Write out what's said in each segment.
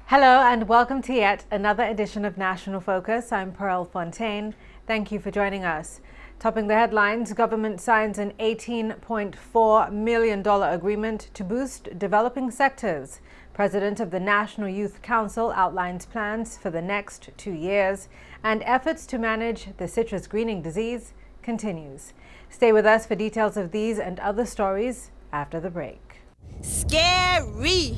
Hello and welcome to yet another edition of National Focus. I'm Fontaine. Thank you for joining us. Topping the headlines, government signs an $18.4 million agreement to boost developing sectors. President of the National Youth Council outlines plans for the next 2 years, and efforts to manage the citrus greening disease continues. Stay with us for details of these and other stories after the break. Scary!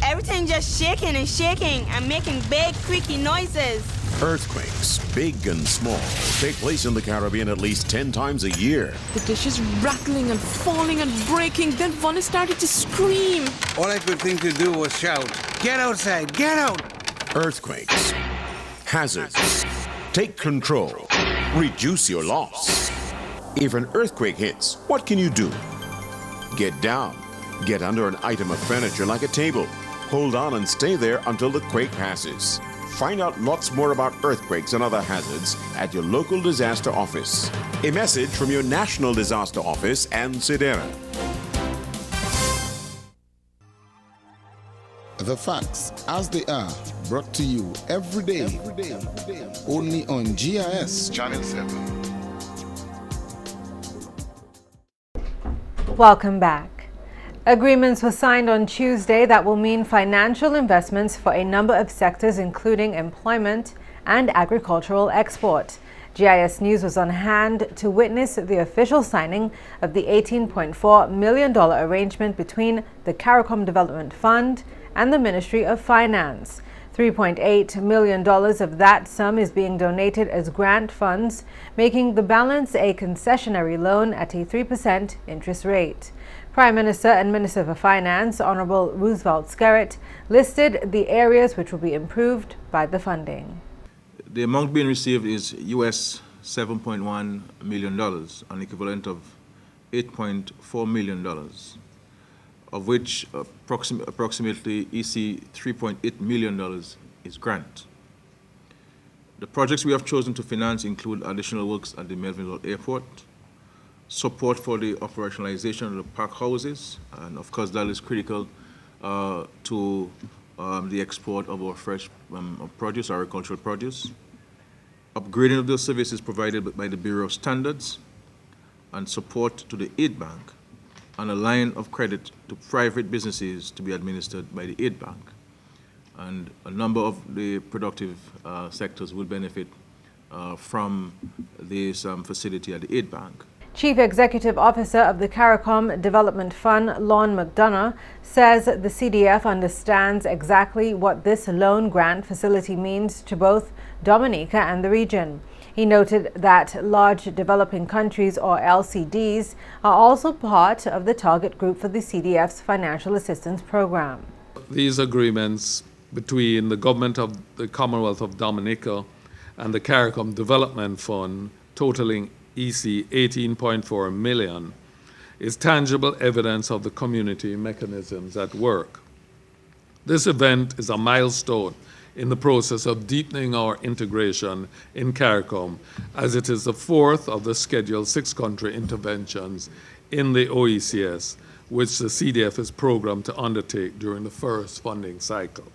Everything just shaking and making big creaky noises. Earthquakes, big and small, take place in the Caribbean at least 10 times a year. The dishes rattling and falling and breaking, then Vonnie started to scream. All I could think to do was shout, "Get outside, get out!" Earthquakes, hazards, take control, reduce your loss. If an earthquake hits, what can you do? Get down, get under an item of furniture like a table. Hold on and stay there until the quake passes. Find out lots more about earthquakes and other hazards at your local disaster office. A message from your National Disaster Office and SEDERA. The facts as they are, brought to you every day. Only on GIS Channel 7. Welcome back. Agreements were signed on Tuesday that will mean financial investments for a number of sectors, including employment and agricultural export. GIS News was on hand to witness the official signing of the $18.4 million arrangement between the CARICOM Development Fund and the Ministry of Finance. $3.8 million of that sum is being donated as grant funds, making the balance a concessionary loan at a 3% interest rate. Prime Minister and Minister for Finance, Honorable Roosevelt Skerrit, listed the areas which will be improved by the funding. The amount being received is US $7.1 million, an equivalent of $8.4 million, of which approximately EC $3.8 million is grant. The projects we have chosen to finance include additional works at the Melville Airport, support for the operationalization of the park houses, and of course that is critical to the export of our fresh produce, our agricultural produce, upgrading of those services provided by the Bureau of Standards, and support to the aid bank, and a line of credit to private businesses to be administered by the aid bank. And a number of the productive sectors will benefit from this facility at the aid bank. Chief Executive Officer of the CARICOM Development Fund, Lon McDonough, says the CDF understands exactly what this loan grant facility means to both Dominica and the region. He noted that large developing countries, or LCDs, are also part of the target group for the CDF's financial assistance program. These agreements between the government of the Commonwealth of Dominica and the CARICOM Development Fund, totaling EC 18.4 million, is tangible evidence of the community mechanisms at work. This event is a milestone in the process of deepening our integration in CARICOM, as it is the fourth of the scheduled 6-country interventions in the OECS, which the CDF is programmed to undertake during the first funding cycle.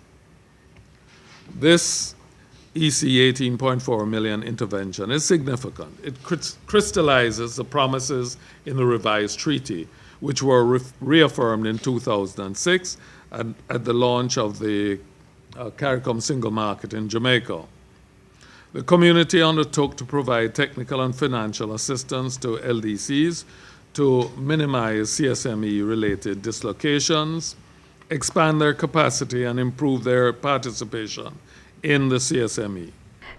This EC 18.4 million intervention is significant. It crystallizes the promises in the revised treaty, which were reaffirmed in 2006 at the launch of the CARICOM single market in Jamaica. The community undertook to provide technical and financial assistance to LDCs to minimize CSME-related dislocations, expand their capacity, and improve their participation in the CSME.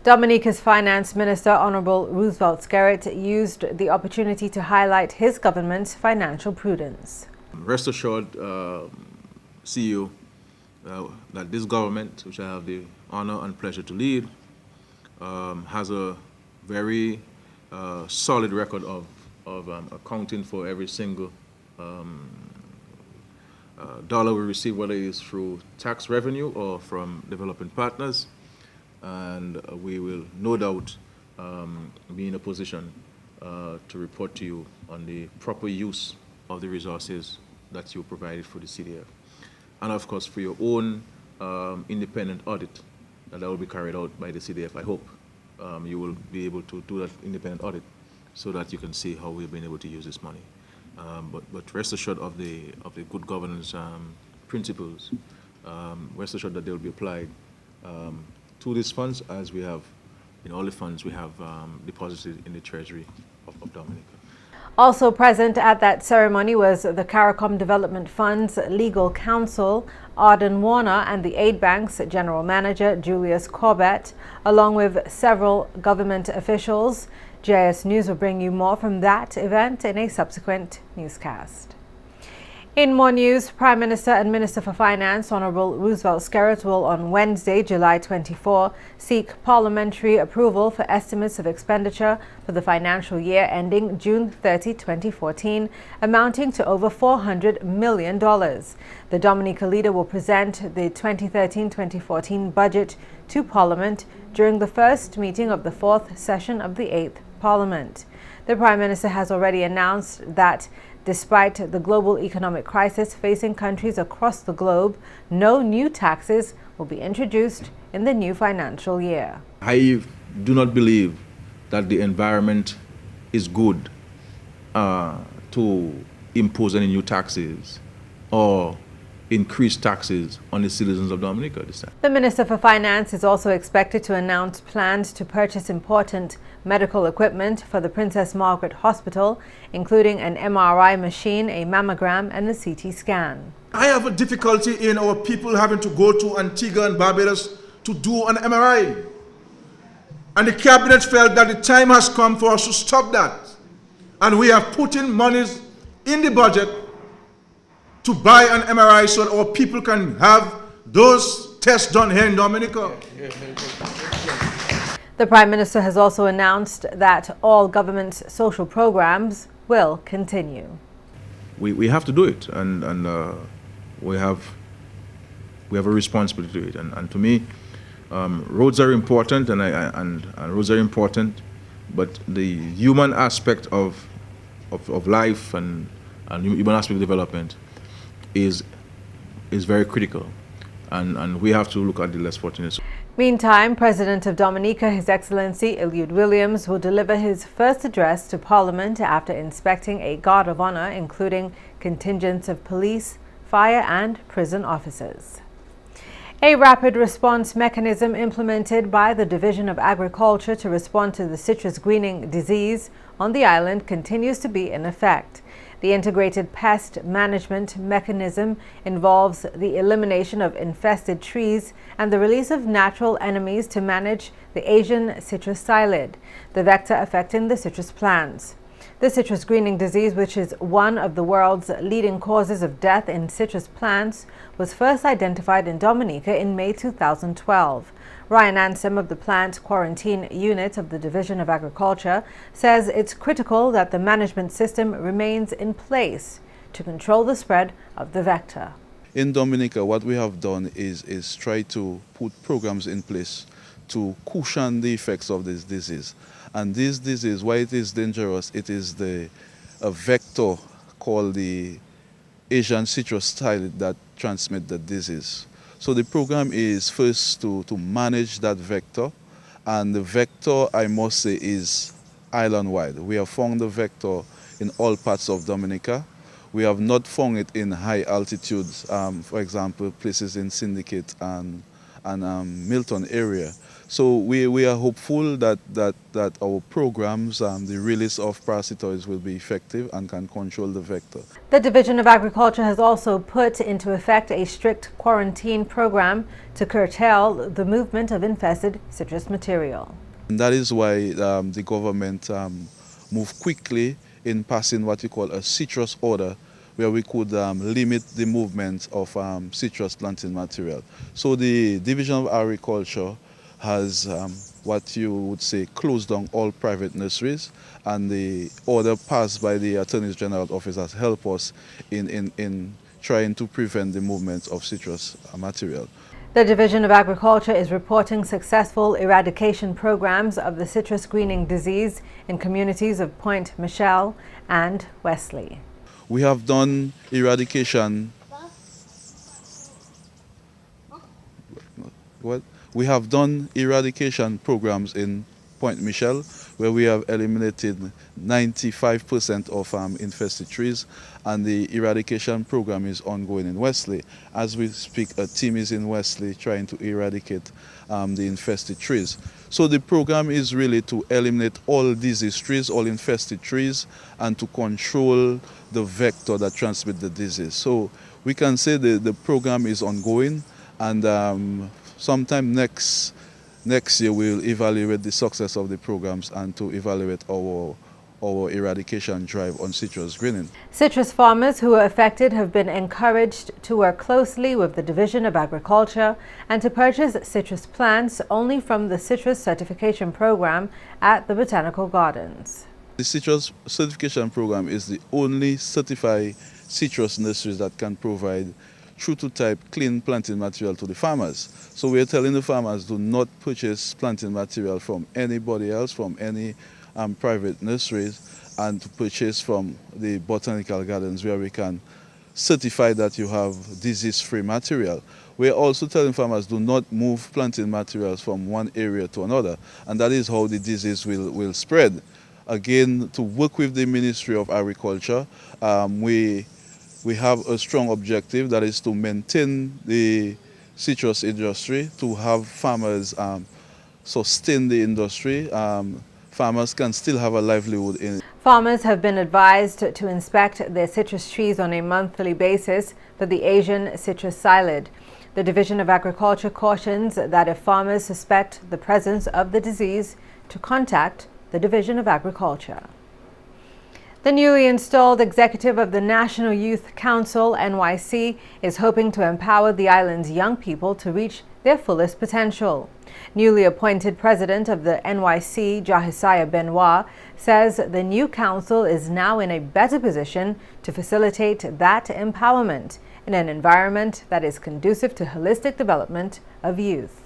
Dominica's Finance Minister, Honorable Roosevelt Skerrit, used the opportunity to highlight his government's financial prudence. Rest assured, CEO, that this government, which I have the honor and pleasure to lead, has a very solid record of accounting for every single dollar we receive, whether it is through tax revenue or from developing partners. And we will no doubt be in a position to report to you on the proper use of the resources that you provided for the CDF. And of course, for your own independent audit that will be carried out by the CDF, I hope you will be able to do that independent audit so that you can see how we've been able to use this money. But rest assured of the good governance principles, rest assured that they will be applied to these funds, as we have in all the funds we have deposited in the Treasury of Dominica. Also present at that ceremony was the CARICOM Development Fund's legal counsel, Arden Warner, and the Aid Bank's general manager, Julius Corbett, along with several government officials. GIS News will bring you more from that event in a subsequent newscast. In more news, Prime Minister and Minister for Finance, Honorable Roosevelt Skerrit, will on Wednesday, July 24, seek parliamentary approval for estimates of expenditure for the financial year ending June 30, 2014, amounting to over $400 million. The Dominica leader will present the 2013-2014 budget to Parliament during the first meeting of the fourth session of the 8th Parliament. The Prime Minister has already announced that despite the global economic crisis facing countries across the globe, no new taxes will be introduced in the new financial year. I do not believe that the environment is good to impose any new taxes or increase taxes on the citizens of Dominica this time. The Minister for Finance is also expected to announce plans to purchase important medical equipment for the Princess Margaret Hospital, including an MRI machine, a mammogram, and a CT scan. I have a difficulty in our people having to go to Antigua and Barbados to do an MRI. And the Cabinet felt that the time has come for us to stop that. And we have put in monies in the budget to buy an MRI so that our people can have those tests done here in Dominica. The Prime Minister has also announced that all government's social programs will continue. We have to do it, and we have a responsibility to do it. And to me, roads are important, and roads are important, but the human aspect of life and human aspect of development is very critical, and we have to look at the less fortunate. Meantime, President of Dominica, His Excellency Eliud Williams, will deliver his first address to Parliament after inspecting a guard of honor, including contingents of police, fire and prison officers. A rapid response mechanism implemented by the Division of Agriculture to respond to the citrus greening disease on the island continues to be in effect. The integrated pest management mechanism involves the elimination of infested trees and the release of natural enemies to manage the Asian citrus psyllid, the vector affecting the citrus plants. The citrus greening disease, which is one of the world's leading causes of death in citrus plants, was first identified in Dominica in May 2012. Ryan Ansem of the Plant Quarantine Unit of the Division of Agriculture says it's critical that the management system remains in place to control the spread of the vector. In Dominica, what we have done is try to put programs in place to cushion the effects of this disease. And this disease, why it is dangerous, it is a vector called the Asian citrus psyllid that transmit the disease. So the program is first to manage that vector, and the vector, I must say, is island-wide. We have found the vector in all parts of Dominica. We have not found it in high altitudes, for example, places in Syndicate and Milton area. So we are hopeful that our programs, the release of parasitoids will be effective and can control the vector. The Division of Agriculture has also put into effect a strict quarantine program to curtail the movement of infested citrus material. And that is why the government moved quickly in passing what we call a citrus order, where we could limit the movement of citrus planting material. So the Division of Agriculture has what you would say closed down all private nurseries, and the order passed by the Attorney General's office has helped us in trying to prevent the movement of citrus material. The Division of Agriculture is reporting successful eradication programs of the citrus greening disease in communities of Point Michelle and Wesley. We have done eradication. We have done eradication programs in Point Michelle, where we have eliminated 95% of infested trees, and the eradication program is ongoing in Wesley. As we speak, a team is in Wesley trying to eradicate the infested trees. So the program is really to eliminate all diseased trees, all infested trees, and to control the vector that transmits the disease. So we can say the program is ongoing, and sometime next year we'll evaluate the success of the programs and to evaluate our eradication drive on citrus greening. Citrus farmers who are affected have been encouraged to work closely with the Division of Agriculture and to purchase citrus plants only from the Citrus Certification Program at the Botanical Gardens. The Citrus Certification Program is the only certified citrus nurseries that can provide true-to-type clean planting material to the farmers. So we are telling the farmers, do not purchase planting material from anybody else, from any private nurseries, and to purchase from the botanical gardens where we can certify that you have disease-free material. We are also telling farmers, do not move planting materials from one area to another, and that is how the disease will spread. Again, to work with the Ministry of Agriculture, we have a strong objective, that is to maintain the citrus industry, to have farmers sustain the industry. Farmers can still have a livelihood in it. Farmers have been advised to inspect their citrus trees on a monthly basis for the Asian citrus psyllid. The Division of Agriculture cautions that if farmers suspect the presence of the disease, to contact the Division of Agriculture. The newly installed executive of the National Youth Council, NYC, is hoping to empower the island's young people to reach their fullest potential. Newly appointed president of the NYC, Jahisiah Benoit, says the new council is now in a better position to facilitate that empowerment in an environment that is conducive to holistic development of youth.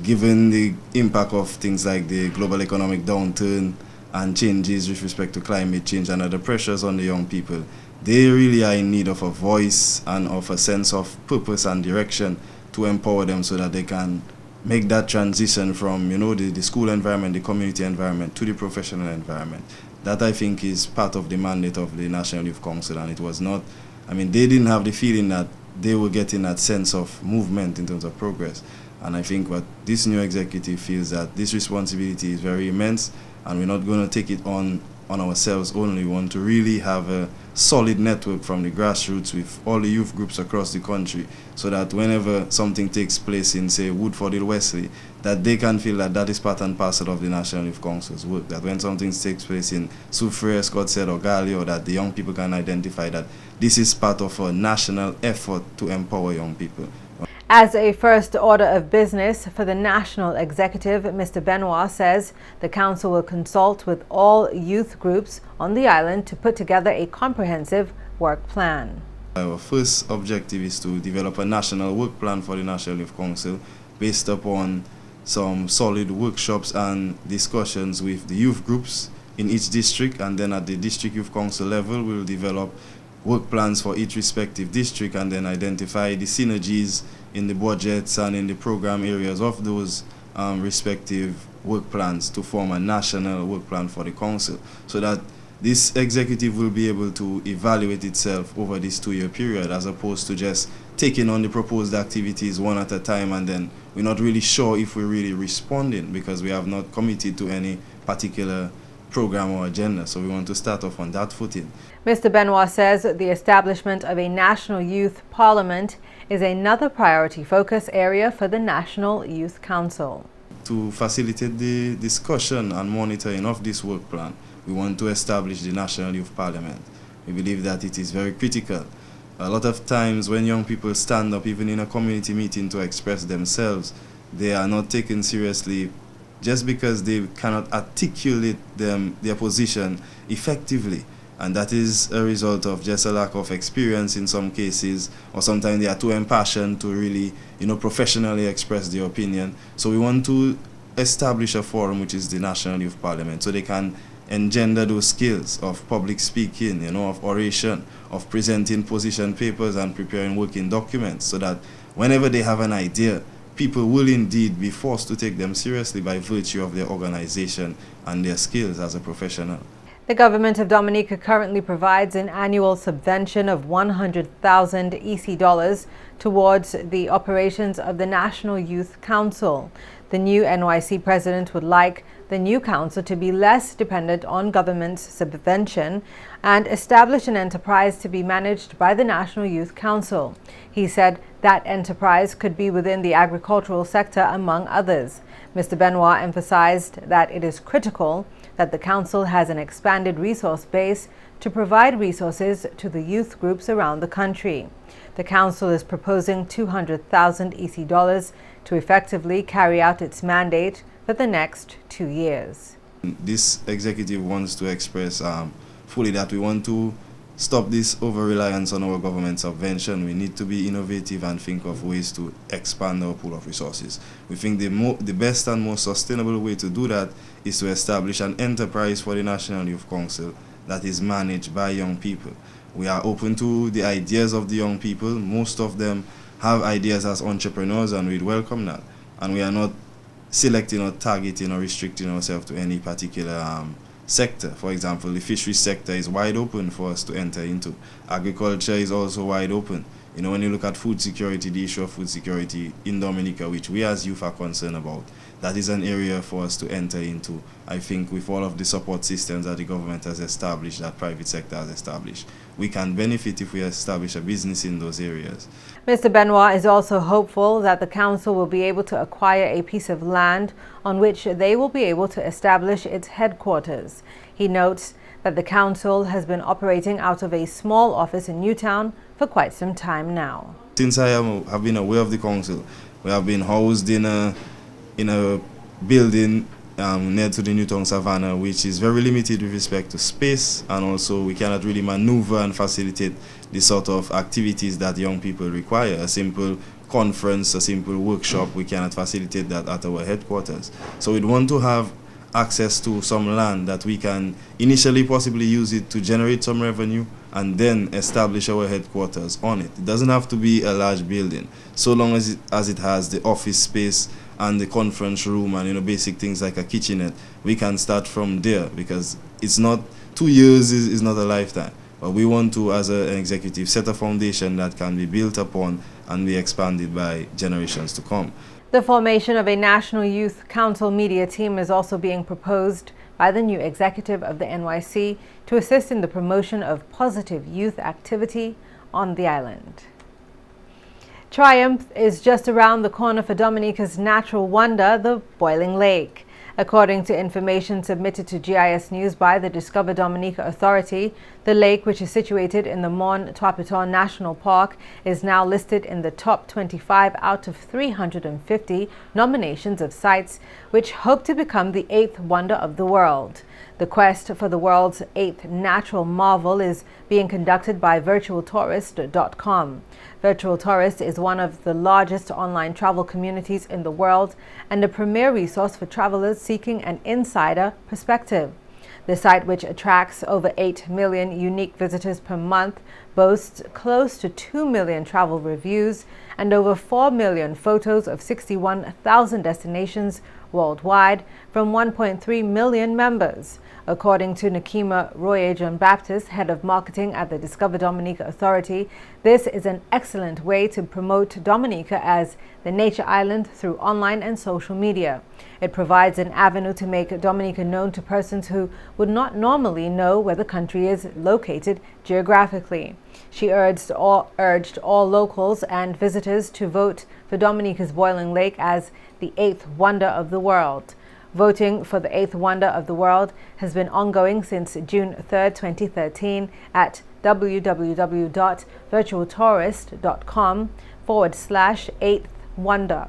Given the impact of things like the global economic downturn and changes with respect to climate change and other pressures on the young people, they really are in need of a voice and of a sense of purpose and direction to empower them so that they can make that transition from, the school environment, the community environment, to the professional environment. That, I think, is part of the mandate of the National Youth Council, and it was not, they didn't have the feeling that they were getting that sense of movement in terms of progress. And I think what this new executive feels, that this responsibility is very immense, and we're not going to take it on ourselves only. We want to really have a solid network from the grassroots with all the youth groups across the country, so that whenever something takes place in, say, Woodford Hill, Wesley, that they can feel that that is part and parcel of the National Youth Council's work. That when something takes place in Soufriere, Scottsdale, or Gallia, that the young people can identify that this is part of a national effort to empower young people. As a first order of business for the national executive, Mr. Benoit says the council will consult with all youth groups on the island to put together a comprehensive work plan. Our first objective is to develop a national work plan for the National Youth Council based upon some solid workshops and discussions with the youth groups in each district, and then at the district youth council level we'll develop work plans for each respective district and then identify the synergies in the budgets and in the program areas of those respective work plans to form a national work plan for the council, so that this executive will be able to evaluate itself over this 2-year period, as opposed to just taking on the proposed activities one at a time and then we're not really sure if we're really responding because we have not committed to any particular program or agenda. So we want to start off on that footing. Mr. Benoit says the establishment of a National Youth Parliament is another priority focus area for the National Youth Council. To facilitate the discussion and monitoring of this work plan, we want to establish the National Youth Parliament. We believe that it is very critical. A lot of times when young people stand up, even in a community meeting, to express themselves, they are not taken seriously just because they cannot articulate their position effectively. And that is a result of just a lack of experience in some cases, or sometimes they are too impassioned to really, professionally express their opinion. So we want to establish a forum, which is the National Youth Parliament, so they can engender those skills of public speaking, of oration, of presenting position papers and preparing working documents, so that whenever they have an idea, people will indeed be forced to take them seriously by virtue of their organization and their skills as a professional. The government of Dominica currently provides an annual subvention of 100,000 EC dollars towards the operations of the National Youth Council. The new NYC president would like the new council to be less dependent on government subvention and establish an enterprise to be managed by the National Youth Council. He said that enterprise could be within the agricultural sector, among others. Mr. Benoit emphasized that it is critical that the council has an expanded resource base to provide resources to the youth groups around the country. The council is proposing 200,000 EC dollars to effectively carry out its mandate for the next 2 years. This executive wants to express fully that we want to stop this over-reliance on our government subvention. We need to be innovative and think of ways to expand our pool of resources. We think the best and most sustainable way to do that is to establish an enterprise for the National Youth Council that is managed by young people. We are open to the ideas of the young people. Most of them have ideas as entrepreneurs, and we'd welcome that. And we are not selecting or targeting or restricting ourselves to any particular sector. For example, the fisheries sector is wide open for us to enter into. Agriculture is also wide open. When you look at food security, the issue of food security in Dominica, which we as youth are concerned about, that is an area for us to enter into. I think with all of the support systems that the government has established, that private sector has established, we can benefit if we establish a business in those areas. Mr. Benoit is also hopeful that the council will be able to acquire a piece of land on which they will be able to establish its headquarters. He notes that the council has been operating out of a small office in Newtown for quite some time now. Since I have been aware of the council, we have been housed in a building near to the Newtown Savannah, which is very limited with respect to space, and also we cannot really maneuver and facilitate the sort of activities that young people require. A simple conference, a simple workshop, we cannot facilitate that at our headquarters. So we'd want to have access to some land that we can initially possibly use it to generate some revenue and then establish our headquarters on it. It doesn't have to be a large building, so long as it has the office space and the conference room and basic things like a kitchenette. We can start from there, because it's not 2 years is not a lifetime, but we want to, as an executive, set a foundation that can be built upon and be expanded by generations to come. The formation of a National Youth Council media team is also being proposed by the new executive of the NYC to assist in the promotion of positive youth activity on the island. Triumph is just around the corner for Dominica's natural wonder, the Boiling Lake. According to information submitted to GIS News by the Discover Dominica Authority, the lake, which is situated in the Mon Tuapiton National Park, is now listed in the top 25 out of 350 nominations of sites which hope to become the 8th wonder of the world. The quest for the world's 8th natural marvel is being conducted by virtualtourist.com. Virtual Tourist is one of the largest online travel communities in the world and a premier resource for travelers seeking an insider perspective. The site, which attracts over 8 million unique visitors per month, boasts close to 2 million travel reviews and over 4 million photos of 61,000 destinations worldwide from 1.3 million members. According to Nakima Roye John Baptist, head of marketing at the Discover Dominica Authority, this is an excellent way to promote Dominica as the nature island through online and social media. It provides an avenue to make Dominica known to persons who would not normally know where the country is located geographically. She urged all locals and visitors to vote for Dominica's Boiling Lake as the 8th wonder of the world. Voting for the 8th wonder of the world has been ongoing since June 3, 2013 at www.virtualtourist.com/8th wonder.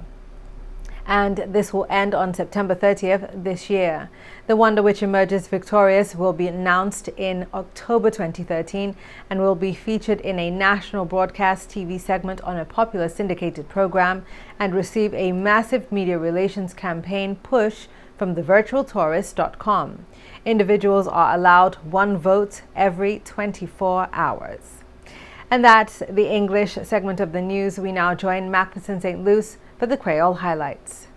and this will end on September 30th this year. The wonder which emerges victorious will be announced in October 2013 and will be featured in a national broadcast TV segment on a popular syndicated program and receive a massive media relations campaign push from thevirtualtourist.com. Individuals are allowed 1 vote every 24 hours. And that's the English segment of the news. We now join McPherson St. Luce for the Creole highlights.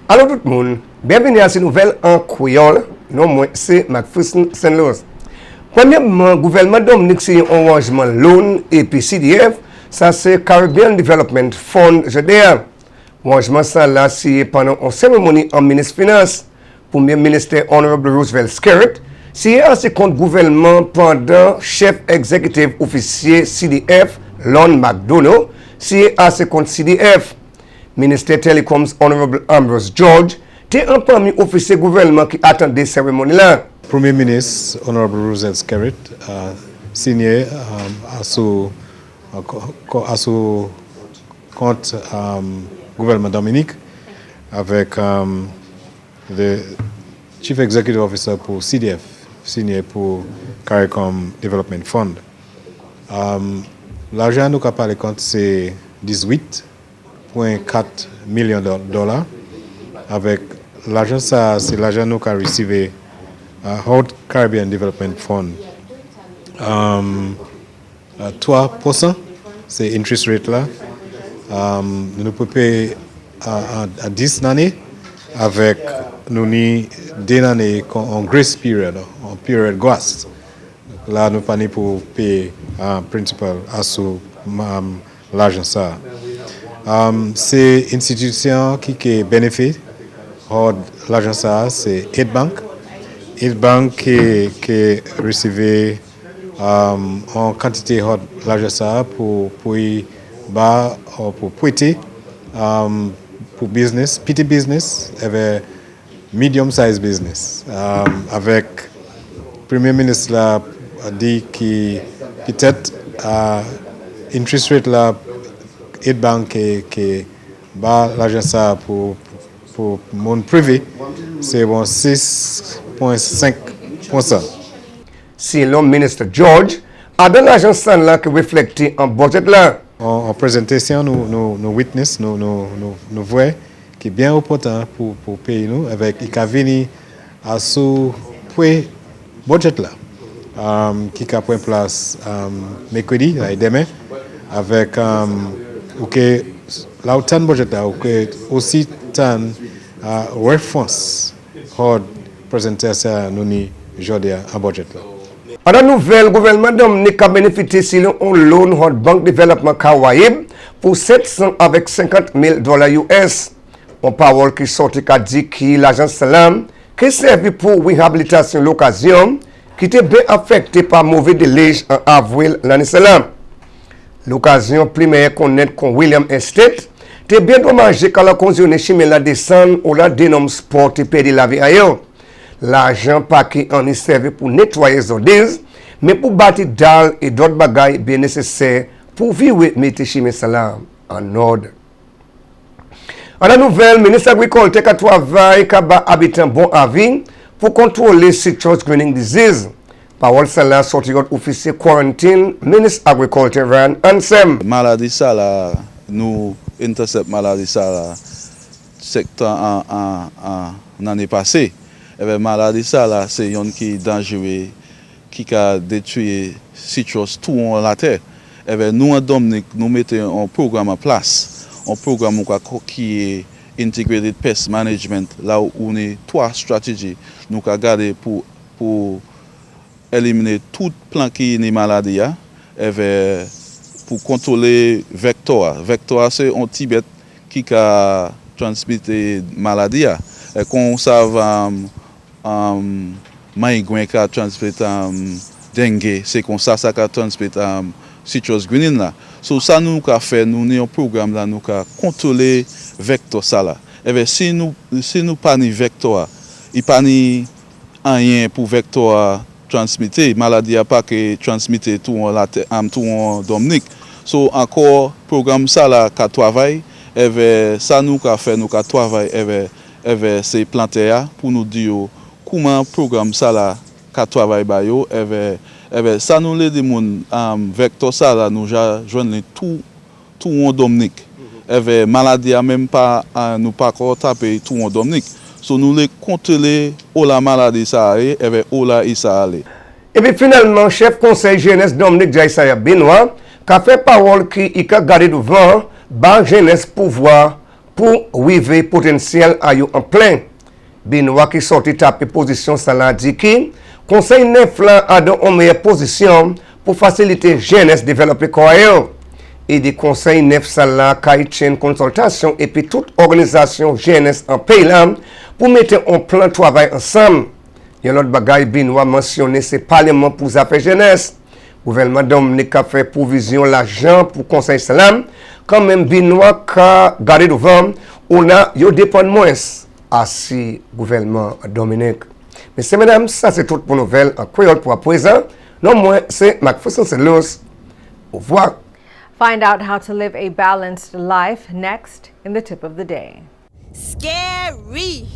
Allô tout le monde, bienvenue à cette nouvelle en créole. Non, moi c'est McPherson St. Louis. Premièrement, gouvernement Dominique c'est un arrangement loan et puis CDF, ça c'est Caribbean Development Fund GDA. Arrangement ça là c'est pendant une cérémonie en ministre finance, Premier ministre Honorable Roosevelt Skerritt, c'est à ce compte gouvernement pendant chef exécutif officier CDF Lon McDonough, c'est à ce compte CDF. Ministre Telecoms Honorable Ambrose George, t'es un parmi officier gouvernement qui attendait cérémonie là. Premier ministre Honorable Roosevelt Skerritt signé à son compte gouvernement Dominique avec le Chief Executive Officer pour CDF, signé pour CARICOM Development Fund. L'argent nous a parlé compte c'est 18,4 millions de dollars. Avec l'argent, ça, c'est l'argent nous avons reçu Hot Caribbean Development Fund. 3%, c'est interest rate là. Nous pouvons payer à 10 années avec nous ni 2 années en grace period, en période grâce. Là, nous pas pour payer principal à ce l'argent ça. C'est une institution qui bénéficie de l'argent ça, c'est Aid Bank. Aid Bank qui recevait en quantité de l'argent ça pour prêter pour business, petit business, avec medium size business. Avec le Premier ministre là a dit que peut-être interest rate là Aid Bank qui bat l'argent ça pour le monde privé, c'est bon 6,5%. Si le ministre George a donné l'argent ça là qui reflète en budget là. En présentation, nous witness, nous voyons qui est bien important pour payer nous avec il a venu à ce budget là qui a pris place mercredi et demain avec OK là autant budget là OK aussi tant réponse hors présentation nous ni aujourd'hui en budget là. À la nouvelle, le gouvernement Dominique a bénéficié de un loan de Banque Développement Caraïbe pour 750 000 dollars US. On parole qui sortit qui dit que l'agence Salam qui servi pour réhabilitation l'occasion qui était bien affecté par mauvais délai en avril l'année Salam. L'occasion primaire connaître qu'on William Estate était bien dommagé quand la condition chimie la descend ou la dénomme sport et perdre la vie ailleurs. L'argent pas qui en est servi pour nettoyer les odeurs, mais pour bâtir dalles et d'autres bagailles bien nécessaires pour vivre mettre chimie Salam en ordre. À la nouvelle, le ministre de l'Agriculture a travaillé avec habitants bon avis pour contrôler citrus greening disease. Parole cela sorti officier quarantine, ministre de l'Agriculture Ryan Ansem. Maladie ça là, nous intercept maladie ça là, secteur en l'année passée. Et bien, maladie ça là, c'est une qui est dangereuse, qui a détruit citrus tout en la terre. Et bien, nous en Dominique, nous mettons un programme en place, un programme qui est Integrated Pest Management, là où on a 3 stratégies, nous avons gardé pour éliminer tout plan qui est maladie, et bien, pour contrôler vecteur. Vecteur, c'est un Tibet qui a transmis maladie. Et qu'on savent maïgouin qui a transmis dengue, c'est comme ça a transmis citrus greening là. So ça nous a fait, nous avons un programme là, nous avons contrôler vecteur ça là. Et bien si nous pas ni vecteur, il pas ni rien pour vecteur transmettre, maladie a pas que transmettre tout en Dominique. So encore programme ça là ka travail avec ça nous ka fait nous ka travail avec ces plantaires pour nous dire comment programme ça là ka travail ba yo avec ça nous les monde vecteur ça là nous joindre tout en Dominique avec maladie même pas nous pas encore taper tout en Dominique. So nous les contrôler où la maladie ça aller avec où la ça aller. Et puis finalement, chef conseil jeunesse Dominique Jaisaya Benoît, qui a fait parole qui a gardé devant, ban jeunesse pouvoir pour arriver potentiel à eux en plein. Benoît qui sorti taper position ça l'a dit que conseil neuf là a dans une meilleure position pour faciliter jeunesse développer quoi. Et des conseils neuf ça là qui une consultation et puis toute organisation jeunesse en pays là pour mettre un plan de travail ensemble. Il y a l'autre bagaille Benoît mentionné, c'est Parlement pour les affaires jeunesse. Le gouvernement Dominique a fait provision l'argent pour conseil salam. Quand même Benoît a gardé devant, on a dépend moins à ce gouvernement Dominique. Messieurs, mesdames, ça c'est tout pour nouvelle en créole pour à présent. Non moins, c'est McPherson, c'est Luce. Au revoir. Find out how to live a balanced life next in the tip of the day. Scary.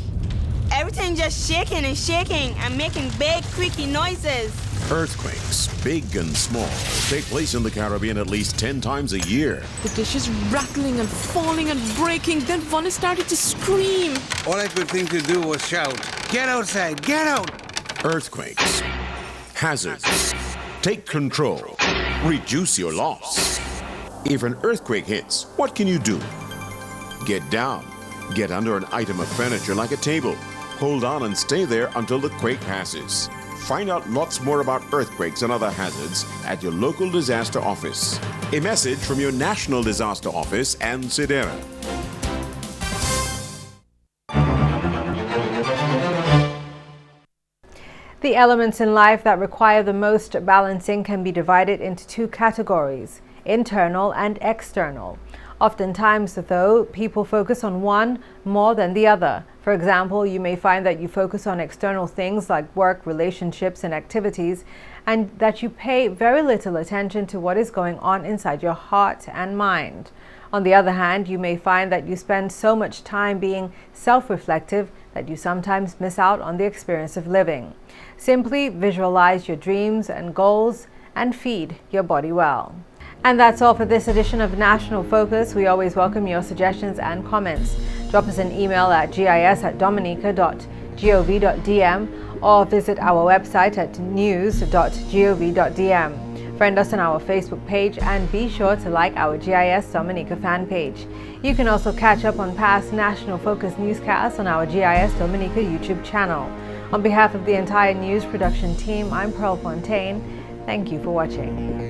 Everything just shaking and making big creaky noises. Earthquakes, big and small, take place in the Caribbean at least 10 times a year. The dishes rattling and falling and breaking. Then Vonnie started to scream. All I could think to do was shout, get outside, get out! Earthquakes, hazards, take control, reduce your loss. If an earthquake hits, what can you do? Get down, get under an item of furniture like a table. Hold on and stay there until the quake passes. Find out lots more about earthquakes and other hazards at your local disaster office. A message from your National Disaster Office and Sidera. The elements in life that require the most balancing can be divided into two categories: internal and external. Oftentimes, though, people focus on one more than the other. For example, you may find that you focus on external things like work, relationships, and activities, and that you pay very little attention to what is going on inside your heart and mind. On the other hand, you may find that you spend so much time being self-reflective that you sometimes miss out on the experience of living. Simply visualize your dreams and goals and feed your body well. And that's all for this edition of National Focus. We always welcome your suggestions and comments. Drop us an email at gis@dominica.gov.dm or visit our website at news.gov.dm. Friend us on our Facebook page and be sure to like our GIS Dominica fan page. You can also catch up on past National Focus newscasts on our GIS Dominica YouTube channel. On behalf of the entire news production team, I'm Fontaine. Thank you for watching.